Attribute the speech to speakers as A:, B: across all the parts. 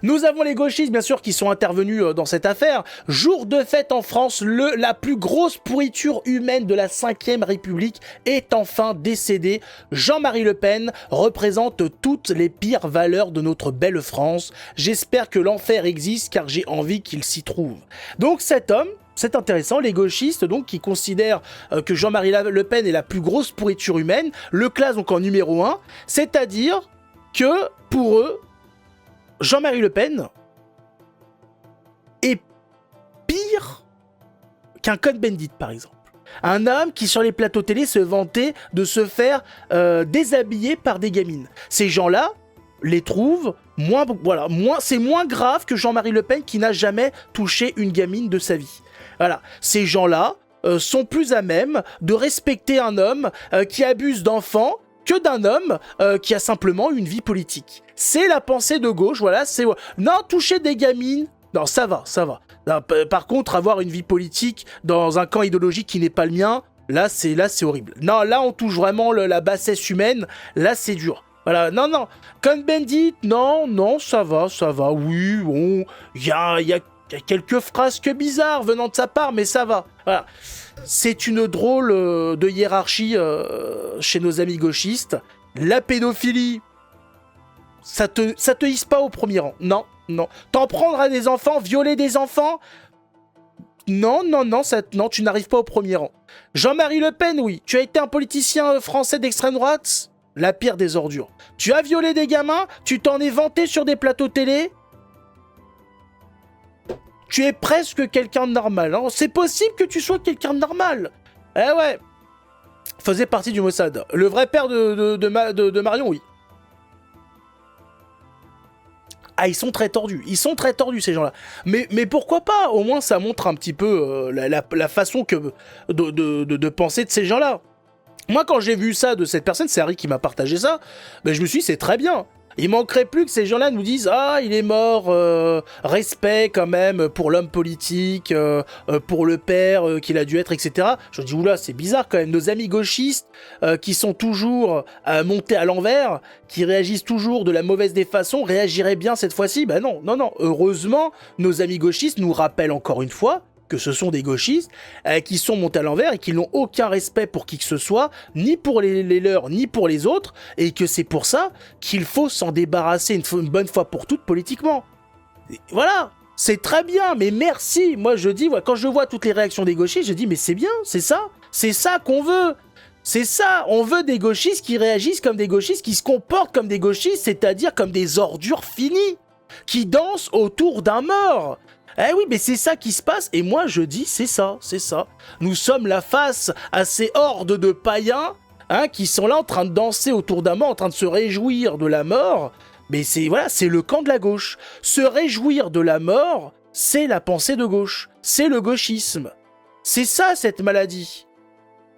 A: Nous avons les gauchistes, bien sûr, qui sont intervenus dans cette affaire. Jour de fête en France, la plus grosse pourriture humaine de la 5e République est enfin décédée. Jean-Marie Le Pen représente toutes les pires valeurs de notre belle France. J'espère que l'enfer existe car j'ai envie qu'il s'y trouve. Donc cet homme, c'est intéressant, les gauchistes donc qui considèrent que Jean-Marie Le Pen est la plus grosse pourriture humaine, le classent donc en numéro 1, c'est-à-dire que pour eux, Jean-Marie Le Pen est pire qu'un Cohn-Bendit par exemple. Un homme qui sur les plateaux télé se vantait de se faire déshabiller par des gamines. Ces gens-là les trouvent c'est moins grave que Jean-Marie Le Pen qui n'a jamais touché une gamine de sa vie. Voilà, ces gens-là sont plus à même de respecter un homme qui abuse d'enfants que d'un homme qui a simplement une vie politique. C'est la pensée de gauche, voilà, c'est... Non, toucher des gamines, non, ça va. Non, par contre, avoir une vie politique dans un camp idéologique qui n'est pas le mien, là, c'est horrible. Non, là, on touche vraiment la bassesse humaine, là, c'est dur. Voilà, non, Cohn-Bendit, non, ça va, oui, bon, il y a quelques frasques bizarres venant de sa part, mais ça va. Voilà. C'est une drôle de hiérarchie chez nos amis gauchistes. La pédophilie, ça te hisse pas au premier rang. Non. T'en prendre à des enfants, violer des enfants, non, tu n'arrives pas au premier rang. Jean-Marie Le Pen, oui. Tu as été un politicien français d'extrême droite, la pire des ordures. Tu as violé des gamins, tu t'en es vanté sur des plateaux télé. Tu es presque quelqu'un de normal. Hein. C'est possible que tu sois quelqu'un de normal. Eh ouais. Faisait partie du Mossad. Le vrai père de Marion, oui. Ah, ils sont très tordus, ces gens-là. Mais pourquoi pas? Au moins, ça montre un petit peu la façon de penser de ces gens-là. Moi, quand j'ai vu ça de cette personne, c'est Harry qui m'a partagé ça, ben, je me suis dit, c'est très bien. Il manquerait plus que ces gens-là nous disent « Ah, il est mort, respect quand même pour l'homme politique, pour le père qu'il a dû être, etc. » Je me dis « Oula, c'est bizarre quand même, nos amis gauchistes qui sont toujours montés à l'envers, qui réagissent toujours de la mauvaise des façons, réagiraient bien cette fois-ci ?» Ben non. Heureusement, nos amis gauchistes nous rappellent encore une fois que ce sont des gauchistes qui sont montés à l'envers et qui n'ont aucun respect pour qui que ce soit, ni pour les leurs, ni pour les autres, et que c'est pour ça qu'il faut s'en débarrasser une bonne fois pour toutes politiquement. Et voilà, c'est très bien, mais merci. Moi je dis, quand je vois toutes les réactions des gauchistes, je dis mais c'est bien, c'est ça qu'on veut. C'est ça, on veut des gauchistes qui réagissent comme des gauchistes, qui se comportent comme des gauchistes, c'est-à-dire comme des ordures finies, qui dansent autour d'un mort. Eh oui, mais c'est ça qui se passe, et moi je dis, c'est ça. Nous sommes la face à ces hordes de païens, qui sont là en train de danser autour d'un mort, en train de se réjouir de la mort, mais c'est le camp de la gauche. Se réjouir de la mort, c'est la pensée de gauche, c'est le gauchisme. C'est ça, cette maladie.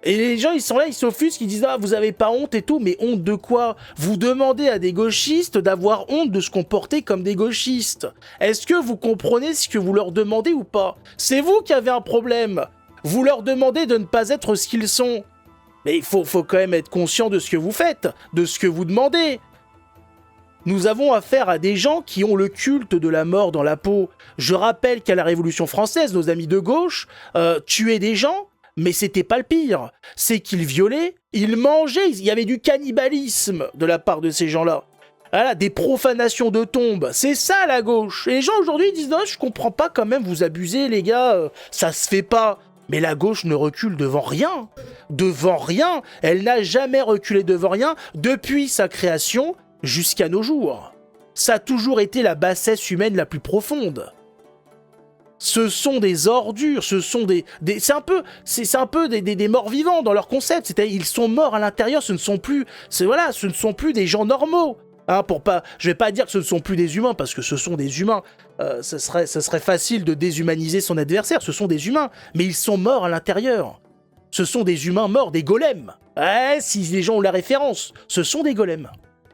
A: Et les gens, ils sont là, ils s'offusquent, ils disent « Ah, vous avez pas honte et tout », mais honte de quoi? Vous demandez à des gauchistes d'avoir honte de se comporter comme des gauchistes. Est-ce que vous comprenez ce que vous leur demandez ou pas? C'est vous qui avez un problème. Vous leur demandez de ne pas être ce qu'ils sont. Mais il faut quand même être conscient de ce que vous faites, de ce que vous demandez. Nous avons affaire à des gens qui ont le culte de la mort dans la peau. Je rappelle qu'à la Révolution française, nos amis de gauche tuaient des gens, mais c'était pas le pire. C'est qu'ils violaient, ils mangeaient, il y avait du cannibalisme de la part de ces gens-là. Voilà, des profanations de tombes, c'est ça la gauche. Et les gens aujourd'hui disent « Non, je comprends pas quand même, vous abusez les gars, ça se fait pas ». Mais la gauche ne recule devant rien. Devant rien. Elle n'a jamais reculé devant rien depuis sa création jusqu'à nos jours. Ça a toujours été la bassesse humaine la plus profonde. Ce sont des ordures, c'est un peu des morts vivants dans leur concept. C'est-à-dire, ils sont morts à l'intérieur, ce ne sont plus des gens normaux. Je vais pas dire que ce ne sont plus des humains, parce que ce sont des humains. Ça serait facile de déshumaniser son adversaire, ce sont des humains. Mais ils sont morts à l'intérieur. Ce sont des humains morts, des golems. Si les gens ont la référence, ce sont des golems.